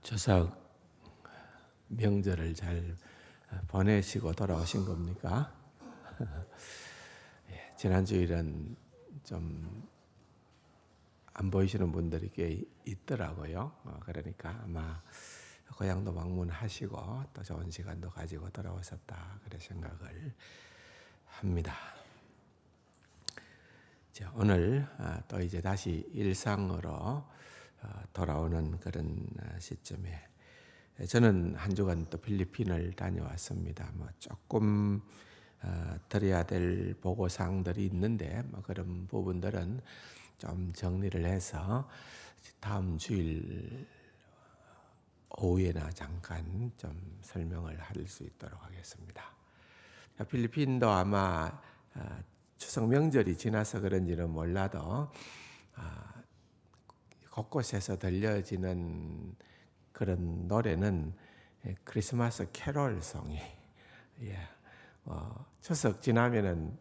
추석 명절을 잘 보내시고 돌아오신 겁니까? 지난 주일은 좀 안 보이시는 분들이 꽤 있더라고요. 그러니까 아마 고향도 방문하시고 또 좋은 시간도 가지고 돌아오셨다 그런 생각을 합니다. 자, 오늘 또 이제 다시 일상으로 돌아오는 그런 시점에 저는 한 주간 또 필리핀을 다녀왔습니다. 조금 드려야 될 보고사항들이 있는데 그런 부분들은 좀 정리를 해서 다음 주일 오후에나 잠깐 좀 설명을 할 수 있도록 하겠습니다. 필리핀도 아마 추석 명절이 지나서 그런지는 몰라도 곳곳에서 들려지는 그런 노래는 크리스마스 캐롤송이 추석 지나면은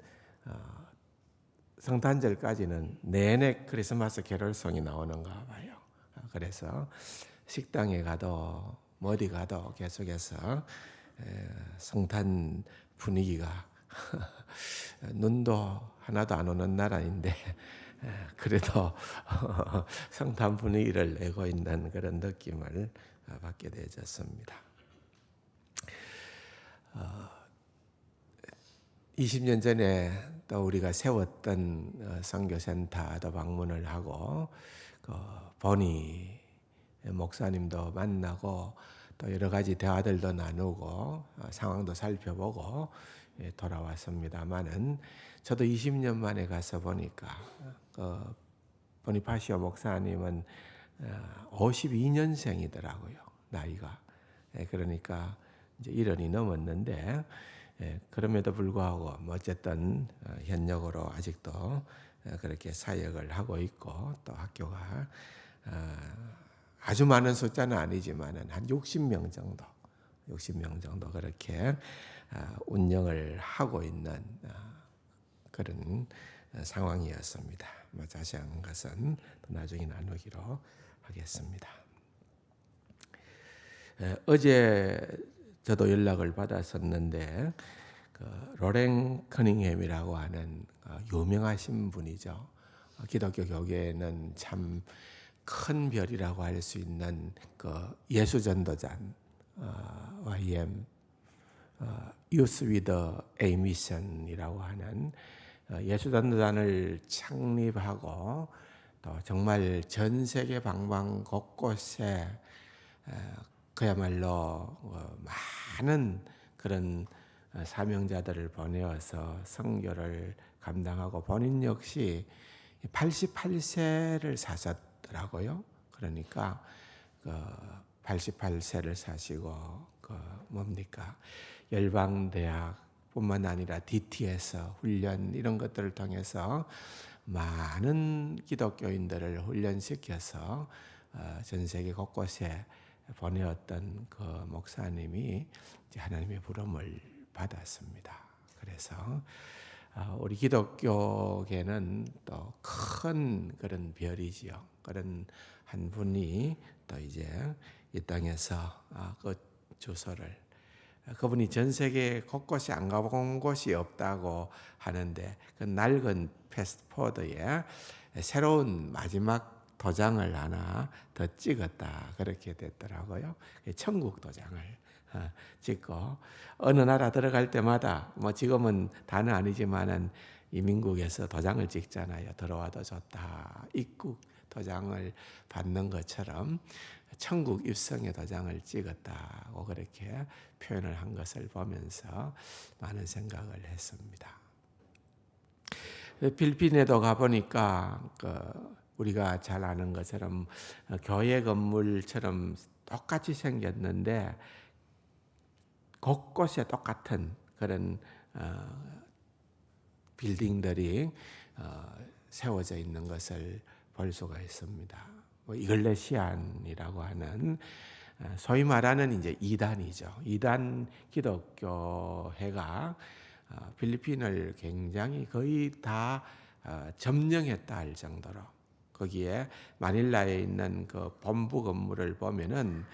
성탄절까지는 내내 크리스마스 캐롤송이 나오는가 봐요. 그래서 식당에 가도 어디 가도 계속해서 성탄 분위기가 눈도 하나도 안 오는 나라인데 그래도 성탄 분위기를 내고 있는 그런 느낌을 받게 되었습니다. 20년 전에 또 우리가 세웠던 선교센터도 방문을 하고 보니 목사님도 만나고 또 여러 가지 대화들도 나누고 상황도 살펴보고 돌아왔습니다만은 저도 20년 만에 가서 보니까 보니파시오 목사님은 52년생이더라고요. 나이가. 그러니까 이제 1년이 넘었는데 그럼에도 불구하고 어쨌든 현역으로 아직도 그렇게 사역을 하고 있고 또 학교가 아주 많은 숫자는 아니지만은 한 60명 정도 그렇게 운영을 하고 있는 그런 상황이었습니다. 자세한 것은 나중에 나누기로 하겠습니다. 어제 저도 연락을 받았었는데 로렌 커닝햄이라고 하는 유명하신 분이죠. 기독교 교계에는 참 큰 별이라고 할 수 있는 예수전도잔 YM Youth with a Mission이라고 하는 예수전도단을 창립하고 또 정말 전 세계 방방 곳곳에 그야말로 많은 그런 사명자들을 보내어서 선교를 감당하고 본인 역시 88세를 사셨더라고요. 그러니까 88세를 사시고 열방대학뿐만 아니라 DT에서 훈련 이런 것들을 통해서 많은 기독교인들을 훈련시켜서 전 세계 곳곳에 보내었던 그 목사님이 하나님의 부름을 받았습니다. 그래서 우리 기독교계는 또 큰 그런 별이지요. 그런 한 분이 또 이제 이 땅에서 그 주소를 그분이 전 세계 곳곳에 안 가본 곳이 없다고 하는데 그 낡은 패스트포드에 새로운 마지막 도장을 하나 더 찍었다 그렇게 됐더라고요. 천국 도장을 찍고 어느 나라 들어갈 때마다 지금은 다는 아니지만은 이민국에서 도장을 찍잖아요. 들어와도 좋다. 입국 도장을 받는 것처럼 천국 입성의 도장을 찍었다고 그렇게 표현을 한 것을 보면서 많은 생각을 했습니다. 필리핀에도 가보니까 우리가 잘 아는 것처럼 교회 건물처럼 똑같이 생겼는데 곳곳에 똑같은 그런 빌딩들이 세워져 있는 것을 볼 수가 있습니다. 이글레시안이라고 하는 소위 말하는 이제 이단이죠. 이단 기독교회가 필리핀을 굉장히 거의 다 점령했다 할 정도로 거기에 마닐라에 있는 그 본부 건물을 보면은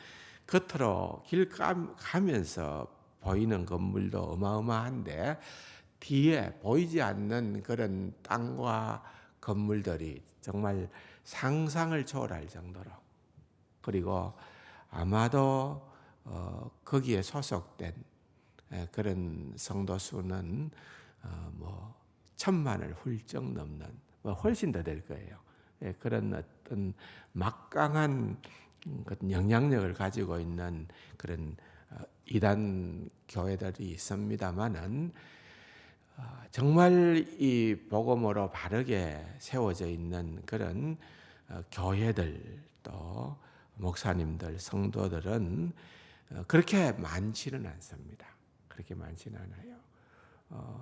겉으로 길 가면서 보이는 건물도 어마어마한데 뒤에 보이지 않는 그런 땅과 건물들이 정말 상상을 초월할 정도로, 그리고 아마도 거기에 소속된 그런 성도 수는 뭐 1,000만을 훌쩍 넘는, 뭐 훨씬 더 될 거예요. 그런 어떤 막강한 영향력을 가지고 있는 그런 이단 교회들이 있습니다만은 정말 이 복음으로 바르게 세워져 있는 그런 교회들, 또 목사님들, 성도들은 그렇게 많지는 않습니다. 그렇게 많지는 않아요.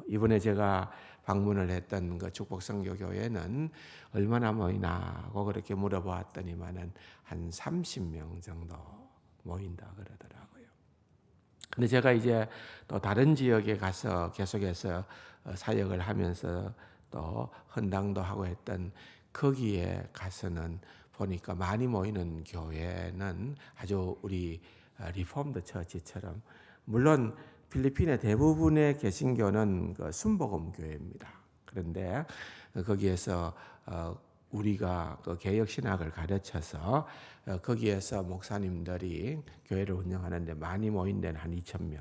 이번에 제가 방문을 했던 그 축복성교교회는 얼마나 모이나고 그렇게 물어보았더니만은 한 30명 정도 모인다 그러더라고요. 근데 제가 이제 또 다른 지역에 가서 계속해서 사역을 하면서 또 헌당도 하고 했던 거기에 가서는 보니까 많이 모이는 교회는 아주 우리 리폼드 처치처럼, 물론 필리핀의 대부분의 개신교는 그 순복음 교회입니다. 그런데 거기에서 우리가 그 개혁 신학을 가르쳐서 거기에서 목사님들이 교회를 운영하는데 많이 모인 데는 한 2,000명,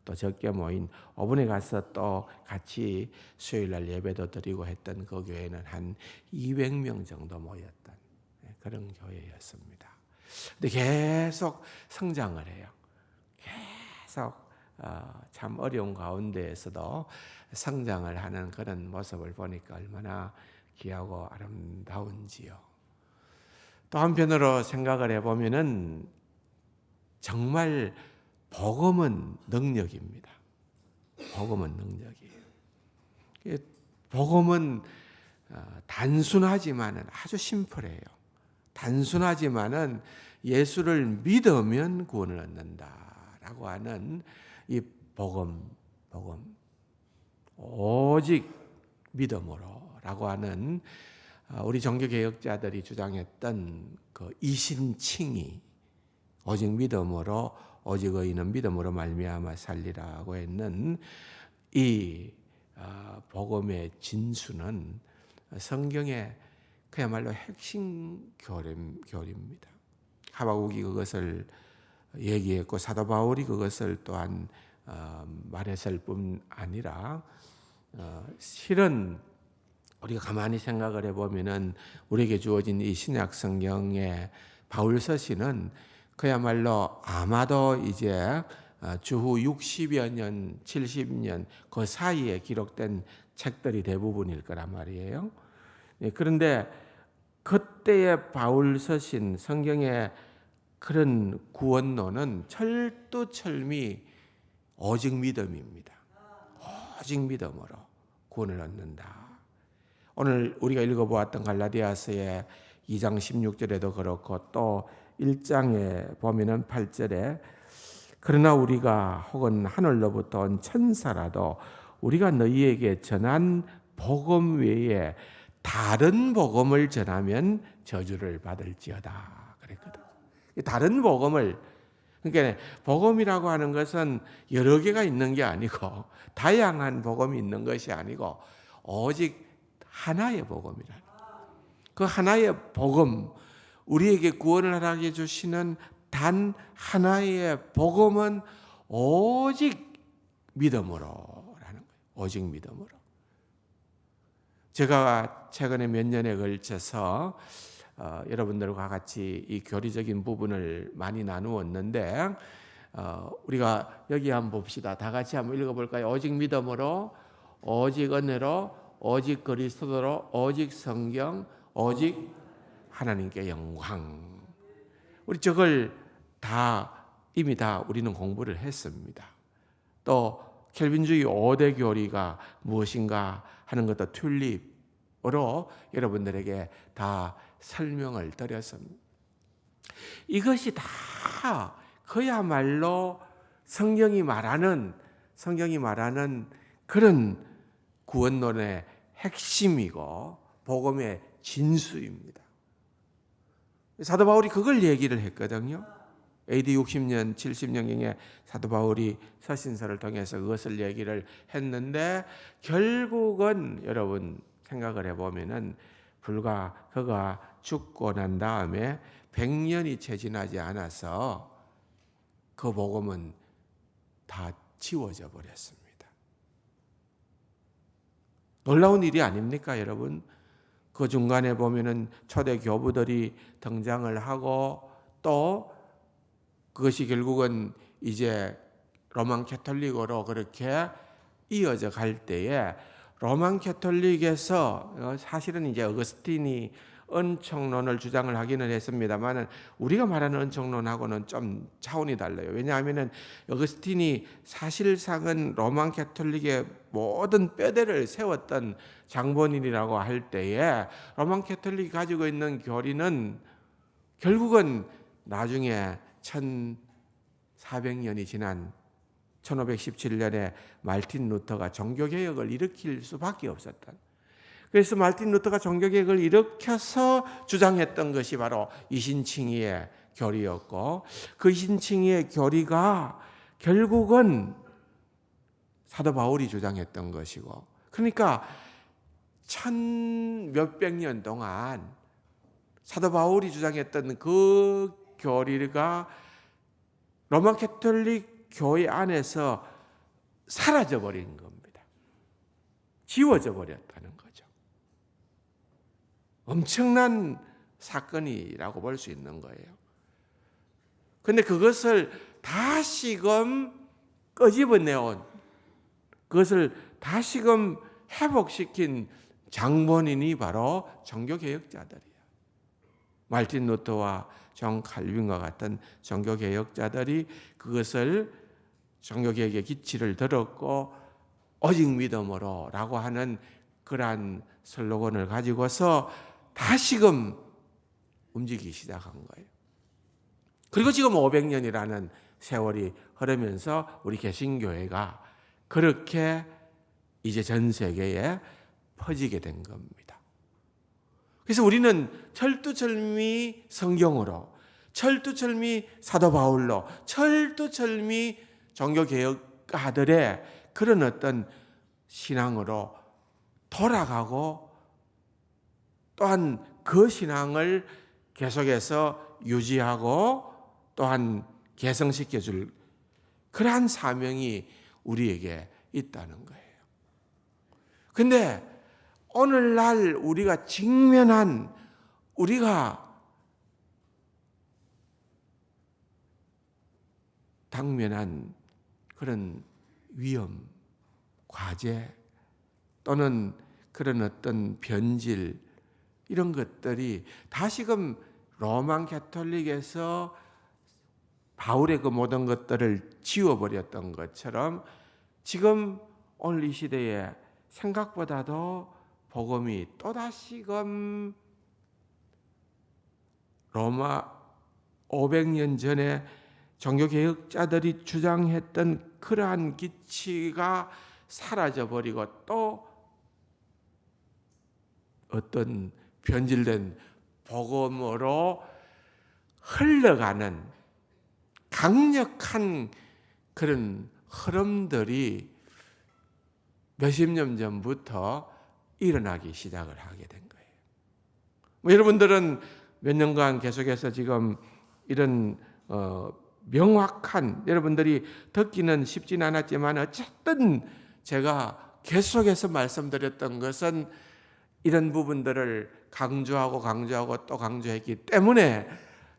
또 적게 모인 5분에 가서 또 같이 수요일날 예배도 드리고 했던 그 교회는 한 200명 정도 모였던 그런 교회였습니다. 근데 계속 성장을 해요. 계속 참 어려운 가운데에서도 성장을 하는 그런 모습을 보니까 얼마나 귀하고 아름다운지요. 또 한편으로 생각을 해보면은 정말 복음은 능력입니다. 복음은 능력이에요. 복음은 단순하지만은 아주 심플해요. 단순하지만은 예수를 믿으면 구원을 얻는다라고 하는 이 복음, 오직 믿음으로라고 하는 우리 종교개혁자들이 주장했던 그 이신칭의, 오직 믿음으로, 오직 의인은 믿음으로 말미암아 살리라고 했는 이 복음의 진수는 성경의 그야말로 핵심 교리입니다. 하박국이 그것을 얘기했고 사도 바울이 그것을 또한 말했을 뿐 아니라 실은 우리가 가만히 생각을 해보면은 우리에게 주어진 이 신약 성경의 바울 서신은 그야말로 아마도 이제 주후 60여 년, 70년 그 사이에 기록된 책들이 대부분일 거란 말이에요. 그런데 그때의 바울 서신, 성경의 그런 구원론은 철두철미 오직 믿음입니다. 오직 믿음으로 구원을 얻는다. 오늘 우리가 읽어보았던 갈라디아서의 2장 16절에도 그렇고 또 1장에 보면은 8절에 그러나 우리가 혹은 하늘로부터 온 천사라도 우리가 너희에게 전한 복음 외에 다른 복음을 전하면 저주를 받을지어다 그랬거든. 다른 복음을, 그러니까 복음이라고 하는 것은 여러 개가 있는 게 아니고 다양한 복음이 있는 것이 아니고 오직 하나의 복음이라. 그 하나의 복음, 우리에게 구원을 하게 주시는 단 하나의 복음은 오직 믿음으로라는 거예요. 오직 믿음으로. 제가 최근에 몇 년에 걸쳐서 여러분들과 같이 이 교리적인 부분을 많이 나누었는데 우리가 여기 한번 봅시다. 다 같이 한번 읽어볼까요? 오직 믿음으로, 오직 은혜로, 오직 그리스도로, 오직 성경, 오직 하나님께 영광. 우리 저걸 이미 다 우리는 공부를 했습니다. 또 켈빈주의 5대 교리가 무엇인가 하는 것도 튤립으로 여러분들에게 다 설명을 드렸습니다. 이것이 다 그야말로 성경이 말하는 그런 구원론의 핵심이고 복음의 진수입니다. 사도 바울이 그걸 얘기를 했거든요. AD 60년, 70년경에 사도 바울이 서신서를 통해서 그것을 얘기를 했는데 결국은 여러분 생각을 해보면은 불과 그가 죽고 난 다음에 100년이 채 지나지 않아서 그 복음은 다 지워져 버렸습니다. 놀라운 일이 아닙니까, 여러분? 그 중간에 보면은 초대 교부들이 등장을 하고 또 그것이 결국은 이제 로만 캐톨릭으로 그렇게 이어져 갈 때에 로만 캐톨릭에서 사실은 이제 어거스틴이 은총론을 주장을 하기는 했습니다만 우리가 말하는 은총론하고는 좀 차원이 달라요. 왜냐하면 어거스틴이 사실상은 로만 캐톨릭의 모든 뼈대를 세웠던 장본인이라고 할 때에 로만 캐톨릭이 가지고 있는 교리는 결국은 나중에 1400년이 지난 1517년에 말틴 루터가 종교개혁을 일으킬 수밖에 없었던, 그래서 말틴 루터가 종교개혁을 일으켜서 주장했던 것이 바로 이신칭의의 교리였고 그 이신칭의의 교리가 결국은 사도 바울이 주장했던 것이고, 그러니까 1000몇백 년 동안 사도 바울이 주장했던 그 교리가 로마 캐톨릭 교회 안에서 사라져 버린 겁니다. 지워져 버렸다는 거죠. 엄청난 사건이라고 볼 수 있는 거예요. 그런데 그것을 다시금 끄집어내온, 그것을 다시금 회복시킨 장본인이 바로 종교개혁자들이에요. 말틴 루터와 존 칼빈과 같은 종교개혁자들이 그것을 종교개혁의 기치를 들었고 오직 믿음으로 라고 하는 그러한 슬로건을 가지고서 다시금 움직이기 시작한 거예요. 그리고 지금 500년이라는 세월이 흐르면서 우리 개신교회가 그렇게 이제 전 세계에 퍼지게 된 겁니다. 그래서 우리는 철두철미 성경으로, 철두철미 사도 바울로, 철두철미 종교개혁가들의 그런 어떤 신앙으로 돌아가고 또한 그 신앙을 계속해서 유지하고 또한 개성시켜 줄 그러한 사명이 우리에게 있다는 거예요. 근데 오늘날 우리가 직면한, 우리가 당면한 그런 위험, 과제 또는 그런 어떤 변질, 이런 것들이 다시금 로만 캐톨릭에서 바울의 그 모든 것들을 지워버렸던 것처럼 지금 오늘 이 시대에 생각보다도 복음이 또다시금 로마 500년 전에 종교개혁자들이 주장했던 그러한 기치가 사라져버리고 또 어떤 변질된 복음으로 흘러가는 강력한 그런 흐름들이 몇십 년 전부터 일어나기 시작을 하게 된 거예요. 여러분들은 몇 년간 계속해서 지금 이런 명확한, 여러분들이 듣기는 쉽지는 않았지만 어쨌든 제가 계속해서 말씀드렸던 것은 이런 부분들을 강조하고 또 강조했기 때문에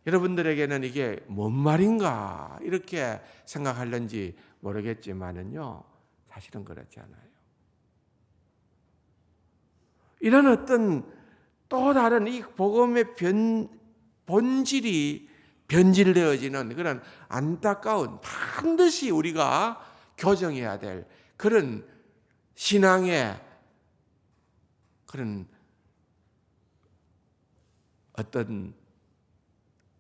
여러분들에게는 이게 뭔 말인가 이렇게 생각할는지 모르겠지만은요, 사실은 그렇지 않아요. 이런 어떤 또 다른 이 복음의 본질이 변질되어지는 그런 안타까운, 반드시 우리가 교정해야 될 그런 신앙의 그런 어떤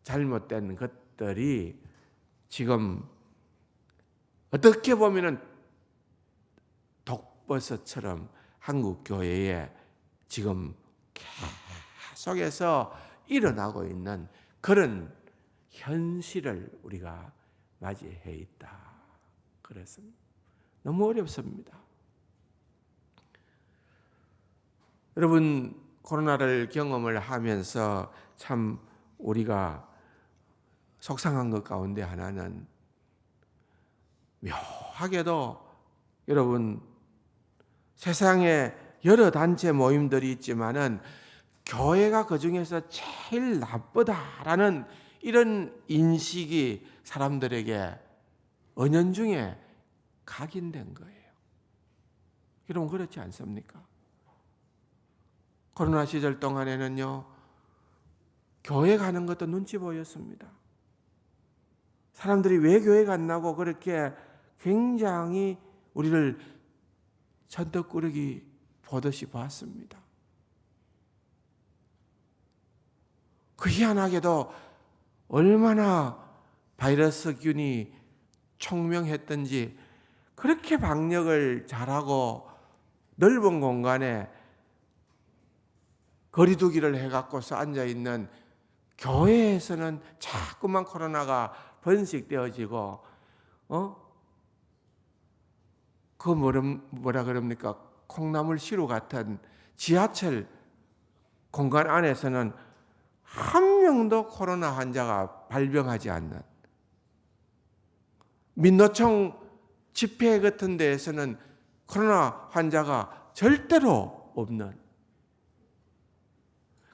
잘못된 것들이 지금 어떻게 보면은 독버섯처럼 한국 교회에 지금 계속해서 일어나고 있는 그런 현실을 우리가 맞이해 있다. 그렇습니다. 너무 어렵습니다. 여러분, 코로나를 경험을 하면서 참 우리가 속상한 것 가운데 하나는 묘하게도 여러분 세상에 여러 단체 모임들이 있지만은 교회가 그 중에서 제일 나쁘다라는 이런 인식이 사람들에게 은연중에 각인된 거예요. 여러분 그렇지 않습니까? 코로나 시절 동안에는요, 교회 가는 것도 눈치 보였습니다. 사람들이 왜 교회 갔나고 그렇게 굉장히 우리를 천떡꾸러기 보듯이 봤습니다. 그 희한하게도 얼마나 바이러스균이 총명했던지 그렇게 방역을 잘하고 넓은 공간에 거리두기를 해갖고서 앉아있는 교회에서는 자꾸만 코로나가 번식되어지고 그 뭐라 그럽니까? 콩나물 시루 같은 지하철 공간 안에서는 한 명도 코로나 환자가 발병하지 않는, 민노총 집회 같은 데에서는 코로나 환자가 절대로 없는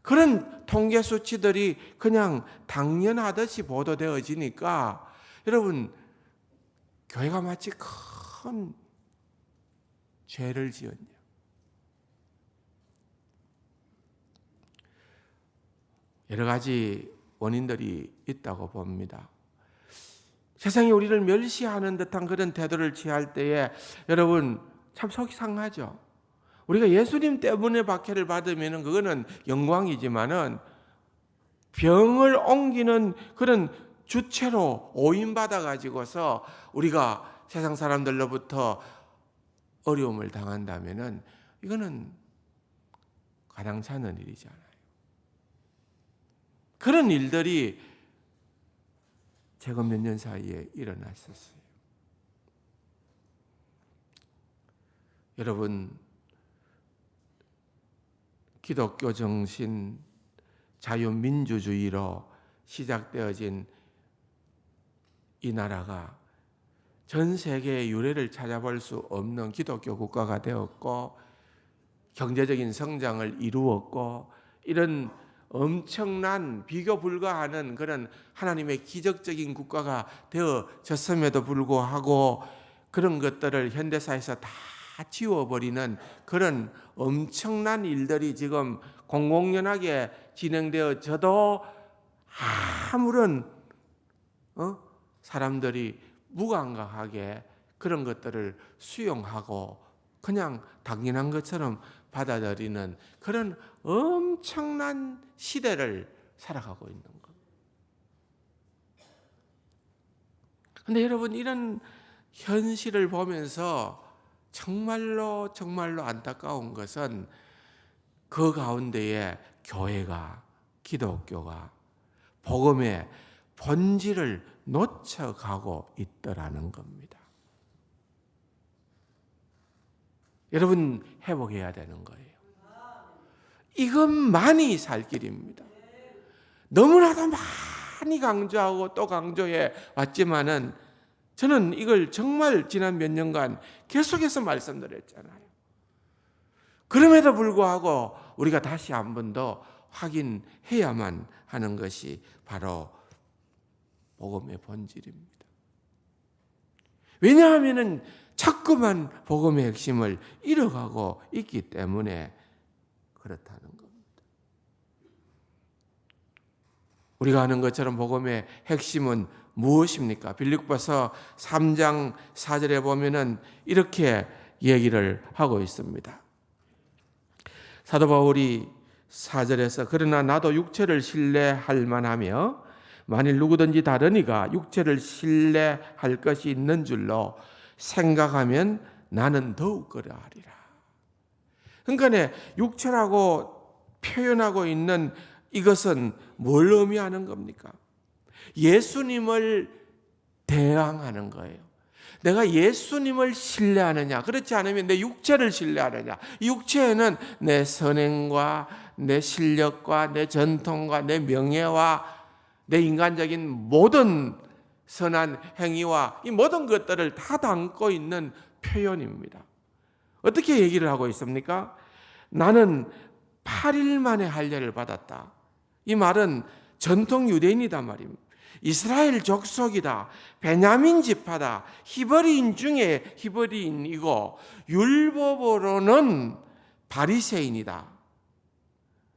그런 통계 수치들이 그냥 당연하듯이 보도되어지니까 여러분, 교회가 마치 큰 죄를 지었냐. 여러 가지 원인들이 있다고 봅니다. 세상이 우리를 멸시하는 듯한 그런 태도를 취할 때에 여러분 참 속이 상하죠. 우리가 예수님 때문에 박해를 받으면 그거는 영광이지만은 병을 옮기는 그런 주체로 오인받아 가지고서 우리가 세상 사람들로부터 어려움을 당한다면은 이거는 가당찮은 일이잖아요. 그런 일들이 최근 몇 년 사이에 일어났었어요. 여러분, 기독교 정신, 자유민주주의로 시작되어진 이 나라가 전 세계의 유래를 찾아볼 수 없는 기독교 국가가 되었고 경제적인 성장을 이루었고 이런 엄청난 비교 불가하는 그런 하나님의 기적적인 국가가 되어졌음에도 불구하고 그런 것들을 현대사에서 다 지워버리는 그런 엄청난 일들이 지금 공공연하게 진행되어져도 아무런 사람들이 무감각하게 그런 것들을 수용하고 그냥 당연한 것처럼 받아들이는 그런 엄청난 시대를 살아가고 있는 것. 그런데 여러분, 이런 현실을 보면서 정말로 안타까운 것은 그 가운데에 교회가, 기독교가 복음의 본질을 놓쳐가고 있더라는 겁니다. 여러분, 회복해야 되는 거예요. 이것만이 살 길입니다. 너무나도 많이 강조하고 또 강조해 왔지만은 저는 이걸 정말 지난 몇 년간 계속해서 말씀드렸잖아요. 그럼에도 불구하고 우리가 다시 한 번 더 확인해야만 하는 것이 바로 복음의 본질입니다. 왜냐하면 자꾸만 복음의 핵심을 잃어가고 있기 때문에 그렇다는 겁니다. 우리가 아는 것처럼 복음의 핵심은 무엇입니까? 빌립보서 3장 4절에 보면은 이렇게 얘기를 하고 있습니다. 사도 바울이 4절에서 그러나 나도 육체를 신뢰할 만하며 만일 누구든지 다른 이가 육체를 신뢰할 것이 있는 줄로 생각하면 나는 더욱 그러하리라. 그러니까 육체라고 표현하고 있는 이것은 뭘 의미하는 겁니까? 예수님을 대항하는 거예요. 내가 예수님을 신뢰하느냐, 그렇지 않으면 내 육체를 신뢰하느냐. 이 육체에는 내 선행과 내 실력과 내 전통과 내 명예와 내 인간적인 모든 선한 행위와 이 모든 것들을 다 담고 있는 표현입니다. 어떻게 얘기를 하고 있습니까? 나는 8일 만에 할례를 받았다. 이 말은 전통 유대인이다 말입니다. 이스라엘 족속이다. 베냐민 지파다. 히브리인 중에 히브리인이고 율법으로는 바리새인이다.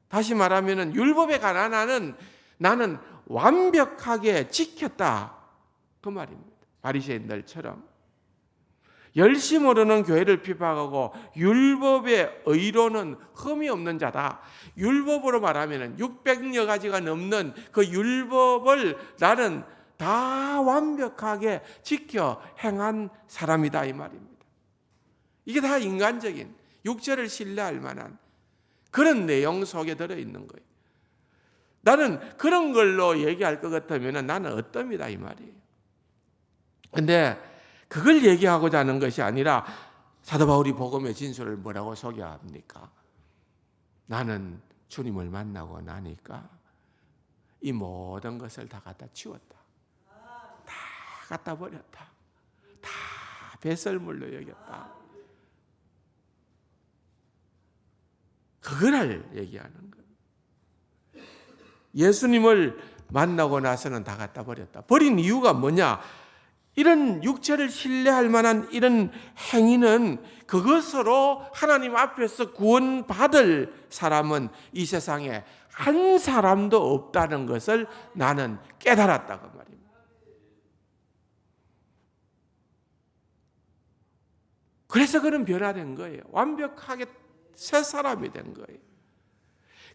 다시 말하면 율법에 관한 나는 완벽하게 지켰다. 그 말입니다. 바리새인들처럼. 열심으로는 교회를 비판하고 율법의 의로는 흠이 없는 자다. 율법으로 말하면 600여 가지가 넘는 그 율법을 나는 다 완벽하게 지켜 행한 사람이다 이 말입니다. 이게 다 인간적인 육체를 신뢰할 만한 그런 내용 속에 들어있는 거예요. 나는 그런 걸로 얘기할 것 같으면 나는 어떻습니다 이 말이에요. 그런데 그걸 얘기하고자 하는 것이 아니라 사도 바울이 복음의 진술을 뭐라고 소개합니까? 나는 주님을 만나고 나니까 이 모든 것을 다 갖다 치웠다. 다 갖다 버렸다. 다 배설물로 여겼다. 그거를 얘기하는 거예요. 예수님을 만나고 나서는 다 갖다 버렸다. 버린 이유가 뭐냐? 이런 육체를 신뢰할 만한 이런 행위는 그것으로 하나님 앞에서 구원받을 사람은 이 세상에 한 사람도 없다는 것을 나는 깨달았다고 말입니다. 그래서 그는 변화된 거예요. 완벽하게 새 사람이 된 거예요.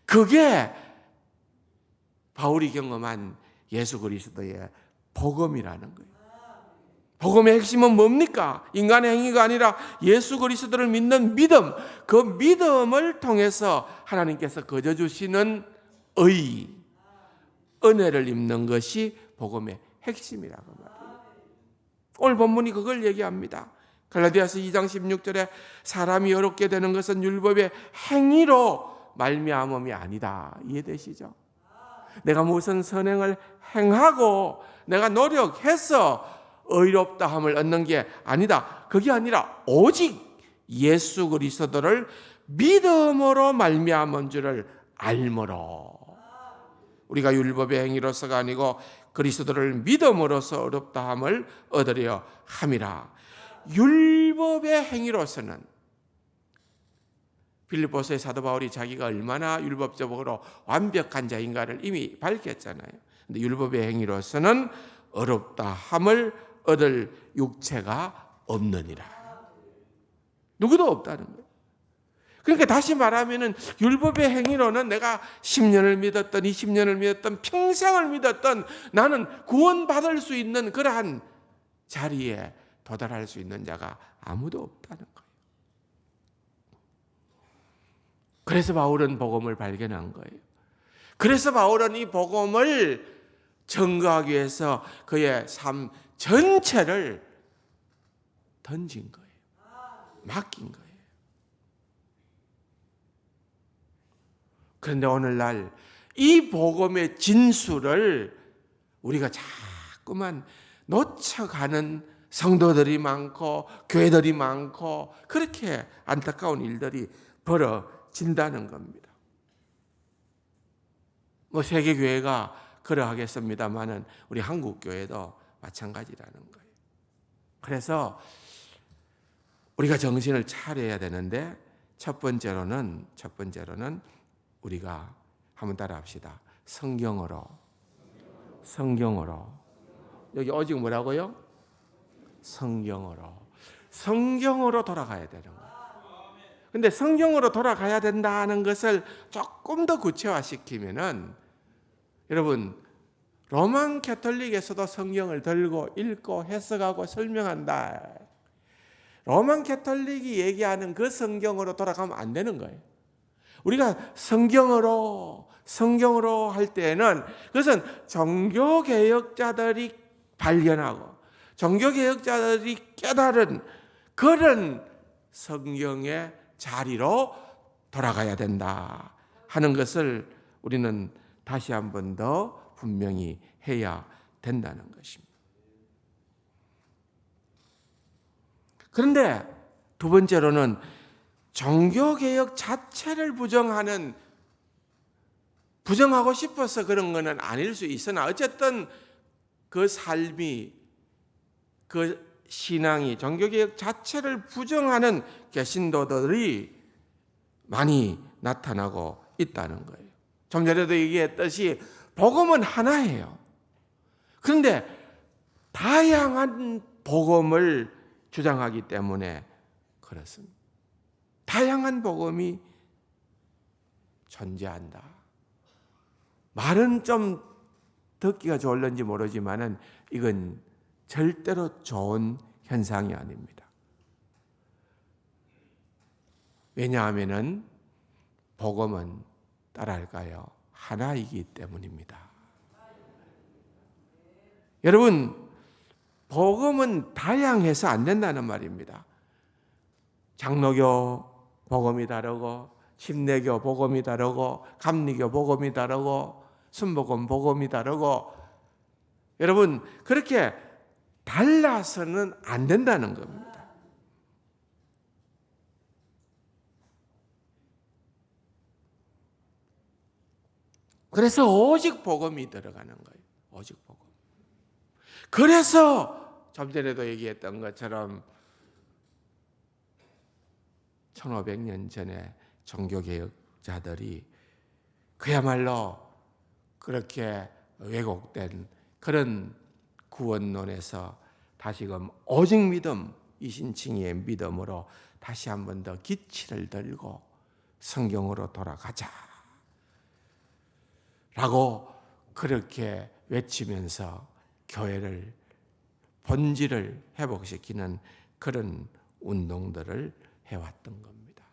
그게 바울이 경험한 예수 그리스도의 복음이라는 거예요. 복음의 핵심은 뭡니까? 인간의 행위가 아니라 예수 그리스도를 믿는 믿음. 그 믿음을 통해서 하나님께서 거저 주시는 의, 은혜를 입는 것이 복음의 핵심이라고 말해요. 오늘 본문이 그걸 얘기합니다. 갈라디아서 2장 16절에 사람이 어렵게 되는 것은 율법의 행위로 말미암음이 아니다. 이해되시죠? 내가 무슨 선행을 행하고 내가 노력해서 의롭다함을 얻는 게 아니다. 그게 아니라 오직 예수 그리스도를 믿음으로 말미암은 줄을 알므로 우리가 율법의 행위로서가 아니고 그리스도를 믿음으로써 의롭다함을 얻으려 함이라. 율법의 행위로서는 빌립보서의 사도 바울이 자기가 얼마나 율법적으로 완벽한 자인가를 이미 밝혔잖아요. 근데 율법의 행위로서는 의롭다함을 얻을 육체가 없느니라. 누구도 없다는 거예요. 그러니까 다시 말하면은 율법의 행위로는 내가 10년을 믿었던 20년을 믿었던 평생을 믿었던 나는 구원받을 수 있는 그러한 자리에 도달할 수 있는 자가 아무도 없다는 거예요. 그래서 바울은 복음을 발견한 거예요. 그래서 바울은 이 복음을 증거하기 위해서 그의 삶 전체를 던진 거예요. 맡긴 거예요. 그런데 오늘날 이 복음의 진술을 우리가 자꾸만 놓쳐가는 성도들이 많고 교회들이 많고 그렇게 안타까운 일들이 벌어진다는 겁니다. 뭐 세계 교회가 그러하겠습니다만은 우리 한국 교회도 마찬가지라는 거예요. 그래서 우리가 정신을 차려야 되는데 첫 번째로는 우리가 한번 따라합시다. 성경으로 여기 오직 뭐라고요? 성경으로 돌아가야 되는 거예요. 근데 성경으로 돌아가야 된다는 것을 조금 더 구체화시키면은 여러분 로만 캐톨릭에서도 성경을 들고 읽고 해석하고 설명한다. 로만 캐톨릭이 얘기하는 그 성경으로 돌아가면 안 되는 거예요. 우리가 성경으로 성경으로 할 때에는 그것은 종교개혁자들이 발견하고 종교개혁자들이 깨달은 그런 성경의 자리로 돌아가야 된다 하는 것을 우리는 다시 한 번 더 분명히 해야 된다는 것입니다. 그런데 두 번째로는 종교개혁 자체를 부정하고 싶어서 그런 것은 아닐 수 있으나 어쨌든 그 삶이, 그 신앙이 종교개혁 자체를 부정하는 개신도들이 많이 나타나고 있다는 거예요. 좀 전에도 얘기했듯이 복음은 하나예요. 그런데 다양한 복음을 주장하기 때문에 그렇습니다. 다양한 복음이 존재한다. 말은 좀 듣기가 좋을는지 모르지만은 이건 절대로 좋은 현상이 아닙니다. 왜냐하면은 복음은 따라할까요? 하나이기 때문입니다. 여러분, 복음은 다양해서 안 된다는 말입니다. 장로교 복음이 다르고 침례교 복음이 다르고 감리교 복음이 다르고 순복음 복음이 다르고 여러분 그렇게 달라서는 안 된다는 겁니다. 그래서 오직 복음이 들어가는 거예요. 오직 복음. 그래서 좀 전에도 얘기했던 것처럼 1500년 전에 종교개혁자들이 그야말로 그렇게 왜곡된 그런 구원론에서 다시금 오직 믿음, 이신칭의의 믿음으로 다시 한 번 더 기치를 들고 성경으로 돌아가자 라고 그렇게 외치면서 교회를 본질을 회복시키는 그런 운동들을 해왔던 겁니다.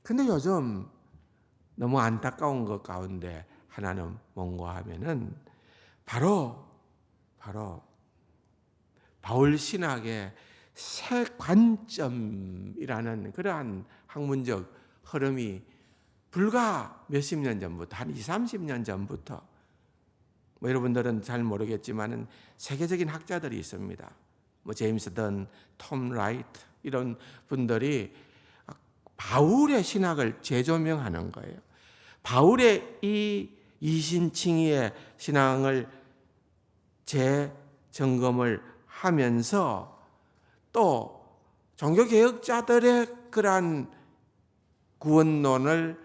근데 요즘 너무 안타까운 것 가운데 하나는 뭔가 하면은 바로 바울 신학의 새 관점이라는 그러한 학문적 흐름이 불과 몇십 년 전부터, 한 20, 30년 전부터 뭐 여러분들은 잘 모르겠지만은 세계적인 학자들이 있습니다. 뭐 제임스 던, 톰 라이트 이런 분들이 바울의 신학을 재조명하는 거예요. 바울의 이 이신칭의의 신앙을 재점검을 하면서 또 종교개혁자들의 그러한 구원론을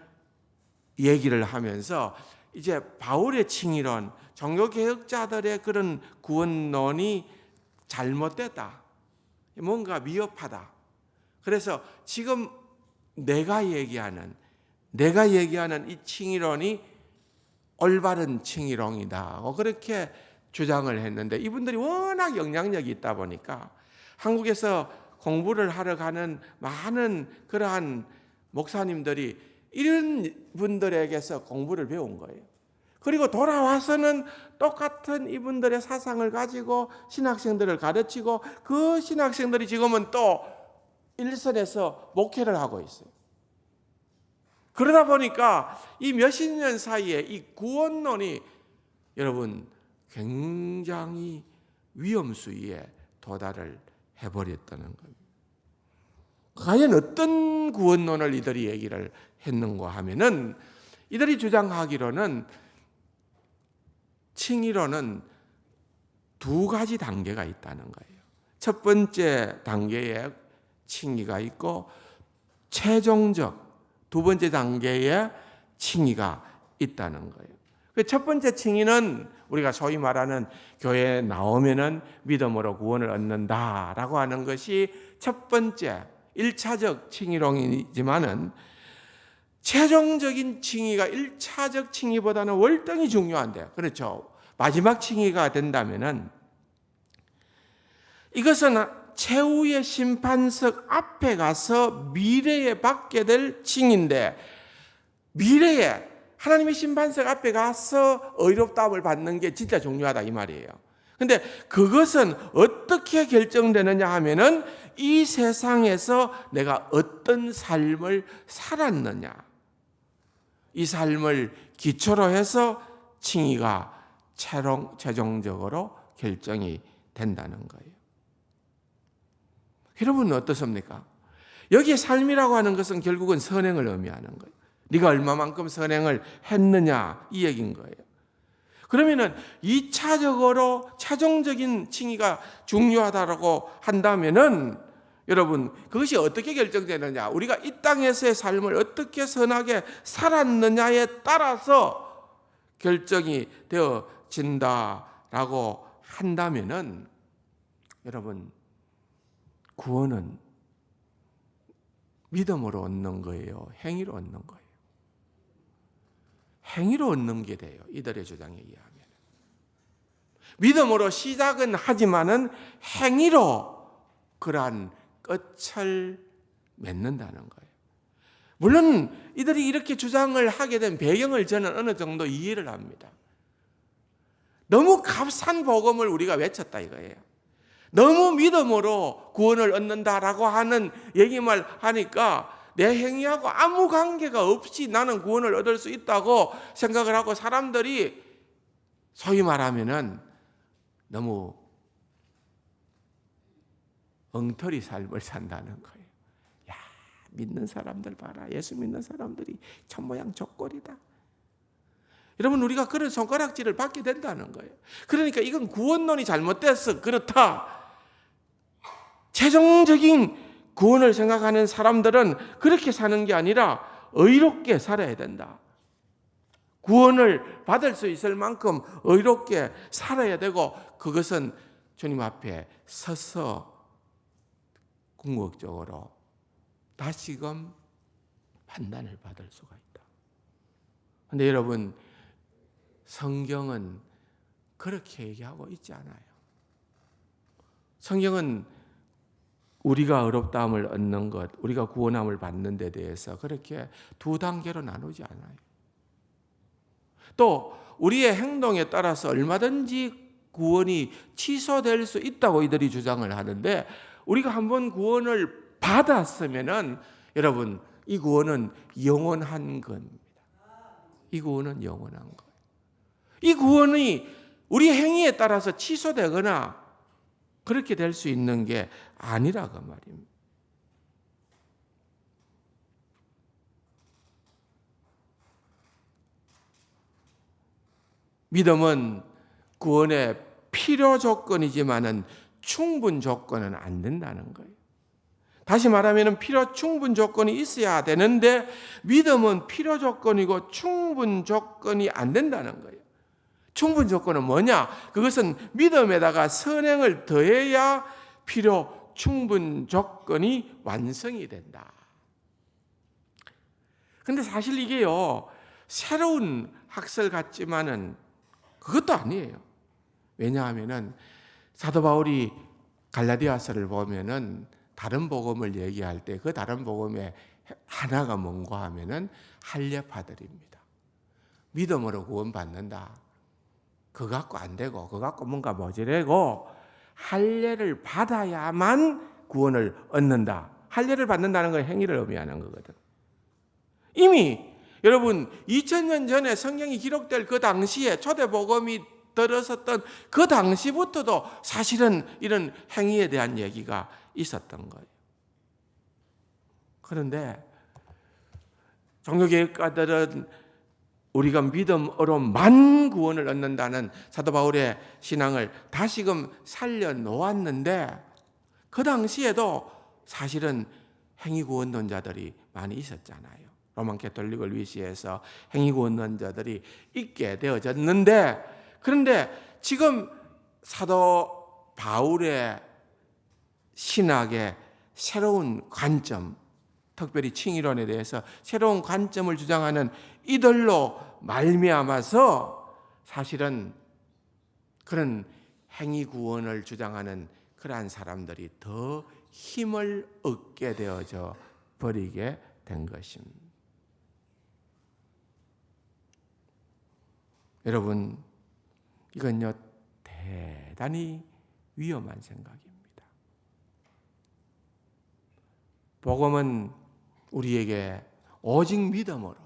얘기를 하면서 이제 바울의 칭의론, 종교개혁자들의 그런 구원론이 잘못됐다. 뭔가 미흡하다. 그래서 지금 내가 얘기하는 이 칭의론이 올바른 칭의론이다. 그렇게 주장을 했는데 이분들이 워낙 영향력이 있다 보니까 한국에서 공부를 하러 가는 많은 그러한 목사님들이 이런 분들에게서 공부를 배운 거예요. 그리고 돌아와서는 똑같은 이분들의 사상을 가지고 신학생들을 가르치고 그 신학생들이 지금은 또 일선에서 목회를 하고 있어요. 그러다 보니까 이 몇십 년 사이에 이 구원론이 여러분 굉장히 위험수위에 도달을 해버렸다는 겁니다. 과연 어떤 구원론을 이들이 얘기를 했는가 하면은 이들이 주장하기로는 칭의론은 두 가지 단계가 있다는 거예요. 첫 번째 단계에 칭의가 있고 최종적 두 번째 단계에 칭의가 있다는 거예요. 첫 번째 칭의는 우리가 소위 말하는 교회에 나오면은 믿음으로 구원을 얻는다라고 하는 것이 첫 번째 1차적 칭의론이지만은 최종적인 칭의가 1차적 칭의보다는 월등히 중요한데요. 그렇죠. 마지막 칭의가 된다면은 이것은 최후의 심판석 앞에 가서 미래에 받게 될 칭의인데 미래에 하나님의 심판석 앞에 가서 의롭다함을 받는 게 진짜 중요하다 이 말이에요. 근데 그것은 어떻게 결정되느냐 하면은 이 세상에서 내가 어떤 삶을 살았느냐, 이 삶을 기초로 해서 칭의가 최종적으로 결정이 된다는 거예요. 여러분은 어떻습니까? 여기에 삶이라고 하는 것은 결국은 선행을 의미하는 거예요. 네가 얼마만큼 선행을 했느냐 이 얘기인 거예요. 그러면은 2차적으로 최종적인 칭의가 중요하다고 한다면은 여러분 그것이 어떻게 결정되느냐, 우리가 이 땅에서의 삶을 어떻게 선하게 살았느냐에 따라서 결정이 되어진다라고 한다면은 여러분 구원은 믿음으로 얻는 거예요, 행위로 얻는 거예요? 행위로 얻는 게 돼요, 이들의 주장에 의하면. 믿음으로 시작은 하지만은 행위로 그러한 끝을 맺는다는 거예요. 물론 이들이 이렇게 주장을 하게 된 배경을 저는 어느 정도 이해를 합니다. 너무 값싼 복음을 우리가 외쳤다 이거예요. 너무 믿음으로 구원을 얻는다라고 하는 얘기만 하니까 내 행위하고 아무 관계가 없이 나는 구원을 얻을 수 있다고 생각을 하고 사람들이 소위 말하면은 너무 엉터리 삶을 산다는 거예요. 야, 믿는 사람들 봐라. 예수 믿는 사람들이 천모양 저꼴이다. 여러분 우리가 그런 손가락질을 받게 된다는 거예요. 그러니까 이건 구원론이 잘못돼서 그렇다. 최종적인 구원을 생각하는 사람들은 그렇게 사는 게 아니라 의롭게 살아야 된다. 구원을 받을 수 있을 만큼 의롭게 살아야 되고 그것은 주님 앞에 서서 궁극적으로 다시금 판단을 받을 수가 있다. 그런데 여러분 성경은 그렇게 얘기하고 있지 않아요. 성경은 우리가 의롭다함을 얻는 것, 우리가 구원함을 받는 데 대해서 그렇게 두 단계로 나누지 않아요. 또 우리의 행동에 따라서 얼마든지 구원이 취소될 수 있다고 이들이 주장을 하는데 우리가 한번 구원을 받았으면은 여러분 이 구원은 영원한 겁니다. 이 구원은 영원한 거예요. 이 구원이 우리 행위에 따라서 취소되거나 그렇게 될 수 있는 게 아니라고 말입니다. 믿음은 구원의 필요 조건이지만은 충분 조건은 안 된다는 거예요. 다시 말하면 필요 충분 조건이 있어야 되는데 믿음은 필요 조건이고 충분 조건이 안 된다는 거예요. 충분 조건은 뭐냐? 그것은 믿음에다가 선행을 더해야 필요 충분 조건이 완성이 된다. 근데 사실 이게요, 새로운 학설 같지만은 그것도 아니에요. 왜냐하면은 사도 바울이 갈라디아서를 보면은 다른 복음을 얘기할 때 그 다른 복음의 하나가 뭔가 하면은 할례파들입니다. 믿음으로 구원받는다. 그거 갖고 안 되고 그거 갖고 뭔가 모자라고 할례를 받아야만 구원을 얻는다. 할례를 받는다는 건 행위를 의미하는 거거든. 이미 여러분 2000년 전에 성경이 기록될 그 당시에 초대복음이 들어섰던 그 당시부터도 사실은 이런 행위에 대한 얘기가 있었던 거예요. 그런데 종교개혁가들은 우리가 믿음으로만 구원을 얻는다는 사도 바울의 신앙을 다시금 살려놓았는데 그 당시에도 사실은 행위구원론자들이 많이 있었잖아요. 로만 가톨릭을 위시해서 행위구원론자들이 있게 되어졌는데 그런데 지금 사도 바울의 신학의 새로운 관점, 특별히 칭의론에 대해서 새로운 관점을 주장하는 이들로 말미암아서 사실은 그런 행위구원을 주장하는 그러한 사람들이 더 힘을 얻게 되어져 버리게 된 것입니다. 여러분, 이건요 대단히 위험한 생각입니다. 복음은 우리에게 오직 믿음으로,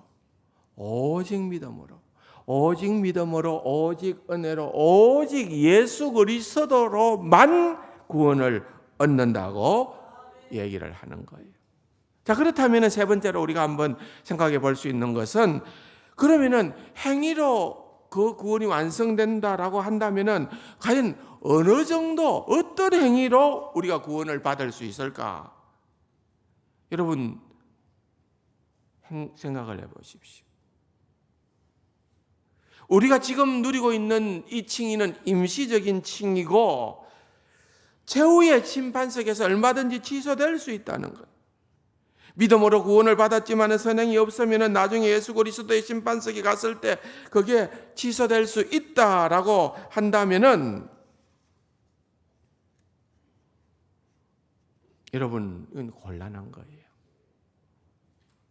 오직 믿음으로, 오직 믿음으로, 오직 은혜로, 오직 예수 그리스도로만 구원을 얻는다고 얘기를 하는 거예요. 자, 그렇다면 세 번째로 우리가 한번 생각해 볼 수 있는 것은, 그러면은 행위로 그 구원이 완성된다라고 한다면은 과연 어느 정도, 어떤 행위로 우리가 구원을 받을 수 있을까? 여러분, 생각을 해 보십시오. 우리가 지금 누리고 있는 이 칭의는 임시적인 칭의고 최후의 심판석에서 얼마든지 취소될 수 있다는 것. 믿음으로 구원을 받았지만 선행이 없으면 나중에 예수 그리스도의 심판석에 갔을 때 그게 취소될 수 있다라고 한다면은, 여러분, 이건 곤란한 거예요.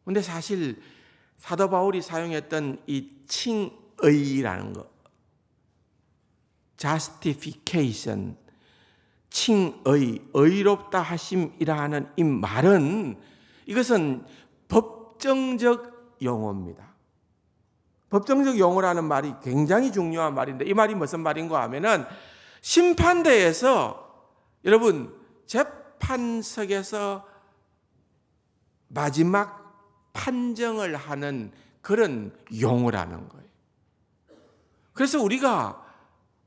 그런데 사실 사도 바울이 사용했던 이 칭의라는 것, justification, 칭의, 의롭다 하심이라 하는 이 말은, 이것은 법정적 용어입니다. 법정적 용어라는 말이 굉장히 중요한 말인데, 이 말이 무슨 말인가 하면은, 심판대에서, 여러분, 재판석에서 마지막 판정을 하는 그런 용어라는 거예요. 그래서 우리가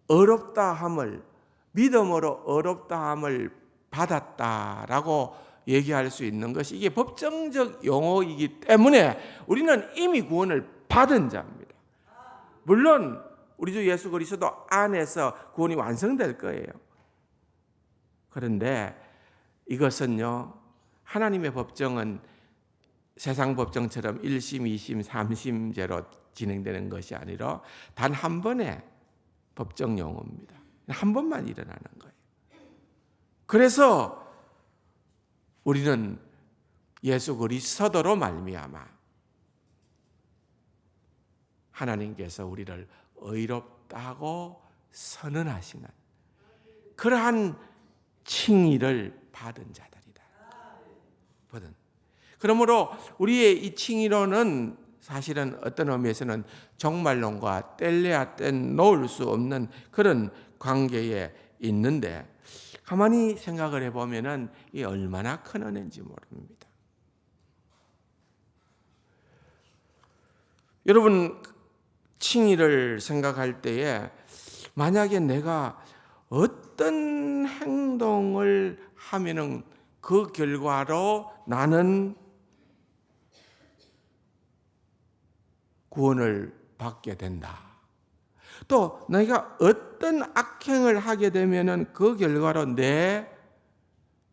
의롭다함을, 믿음으로 의롭다함을 받았다라고 얘기할 수 있는 것이, 이게 법정적 용어이기 때문에 우리는 이미 구원을 받은 자입니다. 물론 우리 주 예수 그리스도 안에서 구원이 완성될 거예요. 그런데 이것은요, 하나님의 법정은 세상 법정처럼 1심, 2심, 3심제로 진행되는 것이 아니라 단 한 번의 법정 용어입니다. 한 번만 일어나는 거예요. 그래서 우리는 예수 그리스도로 말미암아 하나님께서 우리를 의롭다고 선언하시는 그러한 칭의를 받은 자들이다. 그러므로 우리의 이 칭의로는 사실은 어떤 의미에서는 종말론과 뗄래야 떼놓을 수 없는 그런 관계에 있는데, 가만히 생각을 해보면은 이게 얼마나 큰 은혜인지 모릅니다. 여러분, 칭의를 생각할 때에 만약에 내가 어떤 행동을 하면은 그 결과로 나는 구원을 받게 된다. 또 내가 어떤 악행을 하게 되면은 그 결과로 내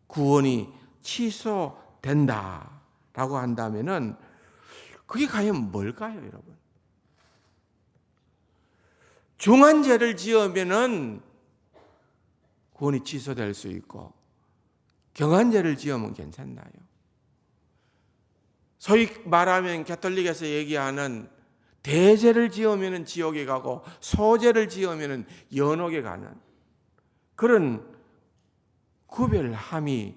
구원이 취소된다라고 한다면은 그게 과연 뭘까요, 여러분? 중한 죄를 지으면은 구원이 취소될 수 있고, 경한 죄를 지으면 괜찮나요? 소위 말하면 가톨릭에서 얘기하는 대죄를 지으면 지옥에 가고 소죄를 지으면 연옥에 가는 그런 구별함이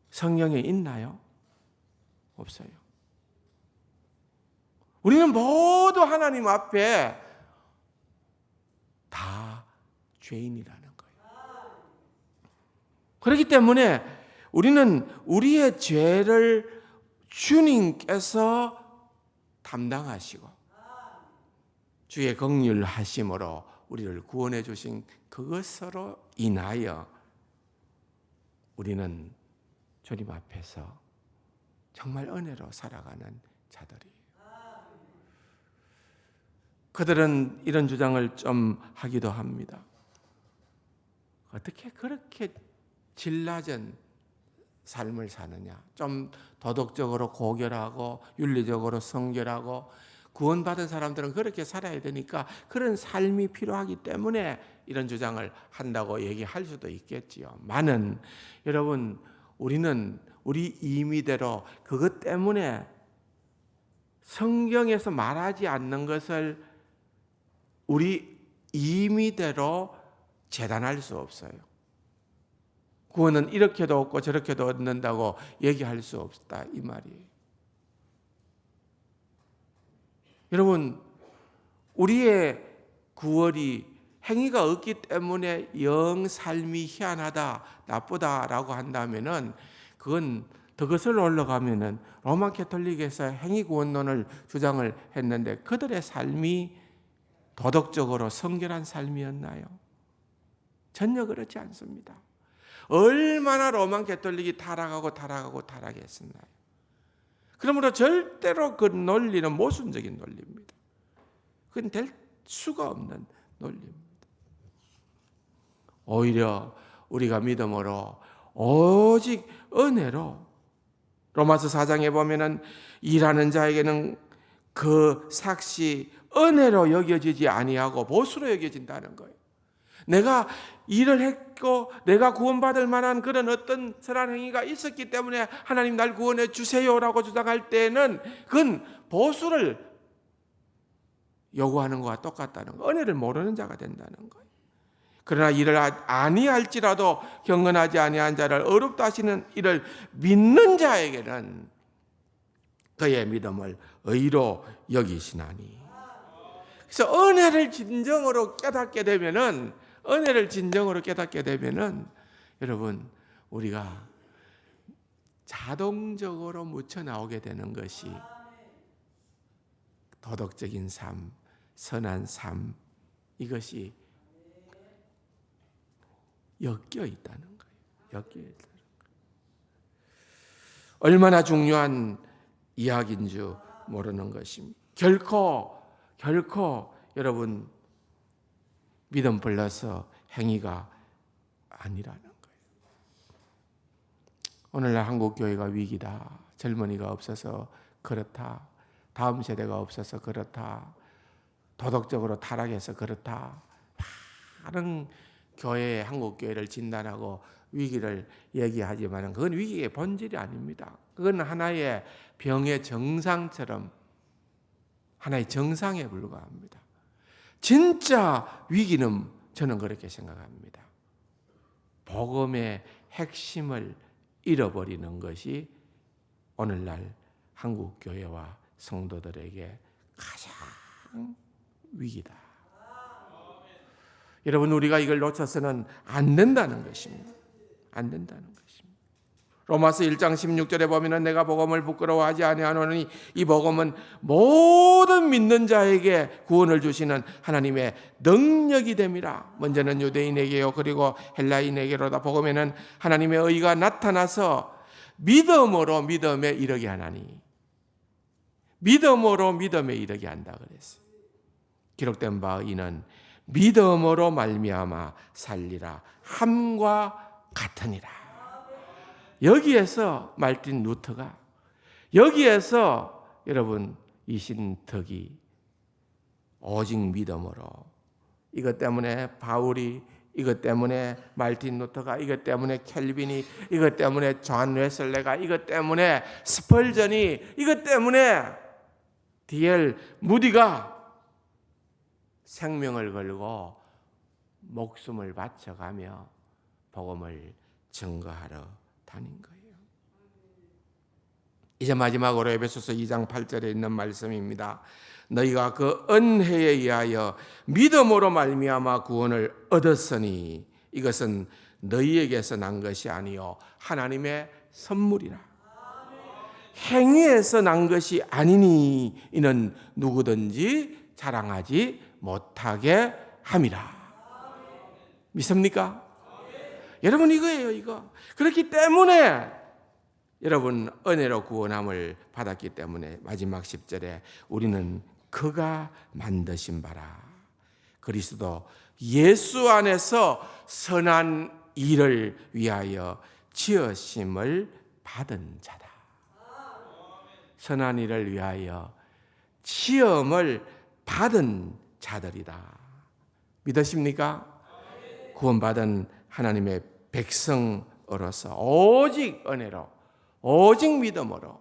성경에 있나요? 없어요. 우리는 모두 하나님 앞에 다 죄인이라는 거예요. 그렇기 때문에 우리는 우리의 죄를 주님께서 담당하시고 주의 긍휼하심으로 우리를 구원해 주신 그것으로 인하여 우리는 주님 앞에서 정말 은혜로 살아가는 자들이에요. 그들은 이런 주장을 좀 하기도 합니다. 어떻게 그렇게 질 낮은 삶을 사느냐? 좀 도덕적으로 고결하고 윤리적으로 성결하고 구원받은 사람들은 그렇게 살아야 되니까 그런 삶이 필요하기 때문에 이런 주장을 한다고 얘기할 수도 있겠지요. 많은 여러분, 우리는 우리 임의대로 그것 때문에 성경에서 말하지 않는 것을 우리 임의대로 재단할 수 없어요. 구원은 이렇게도 얻고 저렇게도 얻는다고 얘기할 수 없다 이 말이에요. 여러분, 우리의 구원이 행위가 없기 때문에 영 삶이 희한하다, 나쁘다라고 한다면은 그건 더 거슬러 올라가면은 로마 캐톨릭에서 행위 구원론을 주장을 했는데 그들의 삶이 도덕적으로 성결한 삶이었나요? 전혀 그렇지 않습니다. 얼마나 로마 캐톨릭이 타락했었나요? 그러므로 절대로 그 논리는 모순적인 논리입니다. 그건 될 수가 없는 논리입니다. 오히려 우리가 믿음으로 오직 은혜로 로마서 4장에 보면은 일하는 자에게는 그 삭시 은혜로 여겨지지 아니하고 보수로 여겨진다는 거예요. 내가 일을 했고 내가 구원받을 만한 그런 어떤 선한 행위가 있었기 때문에 하나님 날 구원해 주세요라고 주장할 때는 그건 보수를 요구하는 것과 똑같다는 거예요. 은혜를 모르는 자가 된다는 거예요. 그러나 일을 아니할지라도 경건하지 아니한 자를 어렵다 하시는 이를 믿는 자에게는 그의 믿음을 의로 여기시나니. 그래서 은혜를 진정으로 깨닫게 되면은 여러분 우리가 자동적으로 묻혀 나오게 되는 것이 도덕적인 삶, 선한 삶, 이것이 엮여 있다는 거예요. 얼마나 중요한 이야기인 줄 모르는 것입니다. 결코 여러분 믿음 플러스 행위가 아니라는 거예요. 오늘날 한국 교회가 위기다. 젊은이가 없어서 그렇다. 다음 세대가 없어서 그렇다. 도덕적으로 타락해서 그렇다. 많은 한국 교회를 진단하고 위기를 얘기하지만 그건 위기의 본질이 아닙니다. 그건 하나의 병의 정상처럼 하나의 정상에 불과합니다. 진짜 위기는 저는 그렇게 생각합니다. 복음의 핵심을 잃어버리는 것이 오늘날 한국 교회와 성도들에게 가장 위기다. 여러분 우리가 이걸 놓쳐서는 안 된다는 것입니다. 로마서 1장 16절에 보면은 내가 복음을 부끄러워하지 아니하노니 이 복음은 모든 믿는 자에게 구원을 주시는 하나님의 능력이 됨이라. 먼저는 유대인에게요 그리고 헬라인에게로다. 복음에는 하나님의 의가 나타나서 믿음으로 믿음에 이르게 하나니. 믿음으로 믿음에 이르게 한다 그랬어요. 기록된 바 이는 믿음으로 말미암아 살리라 함과 같으니라. 여기에서 말틴 루터가 여기에서 여러분 이신덕이 오직 믿음으로 이것 때문에 바울이 이것 때문에 말틴 루터가 이것 때문에 켈빈이 이것 때문에 존 웨슬레가 이것 때문에 스펄전이 이것 때문에 D.L. 무디가 생명을 걸고 목숨을 바쳐가며 복음을 증거하러 다닌 거예요. 이제 마지막으로 에베소서 2장 8절에 있는 말씀입니다. 너희가 그 은혜에 의하여 믿음으로 말미암아 구원을 얻었으니 이것은 너희에게서 난 것이 아니요 하나님의 선물이라. 행위에서 난 것이 아니니 이는 누구든지 자랑하지 못하게 함이라. 믿습니까? 여러분 이거예요, 이거. 그렇기 때문에 여러분 은혜로 구원함을 받았기 때문에 마지막 10절에 우리는 그가 만드신 바라 그리스도 예수 안에서 선한 일을 위하여 지으심을 받은 자다. 선한 일을 위하여 지음을 받은 자들이다. 믿으십니까? 구원받은 하나님의 백성으로서 오직 은혜로 오직 믿음으로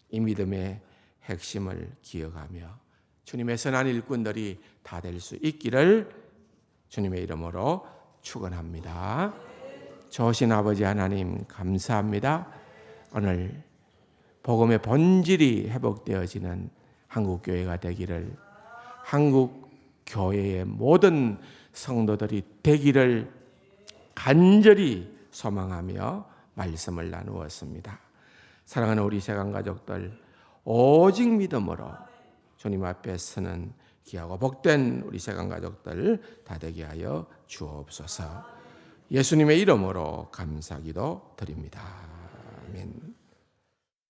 이 믿음의 핵심을 기억하며 주님의 선한 일꾼들이 다 될 수 있기를 주님의 이름으로 축원합니다. 좋으신 아버지 하나님 감사합니다. 오늘 복음의 본질이 회복되어지는 한국교회가 되기를, 한국교회의 모든 성도들이 되기를 간절히 소망하며 말씀을 나누었습니다. 사랑하는 우리 세간가족들, 오직 믿음으로 주님 앞에 서는 귀하고 복된 우리 세간가족들 다 되게 하여 주옵소서. 예수님의 이름으로 감사기도 드립니다. 아멘.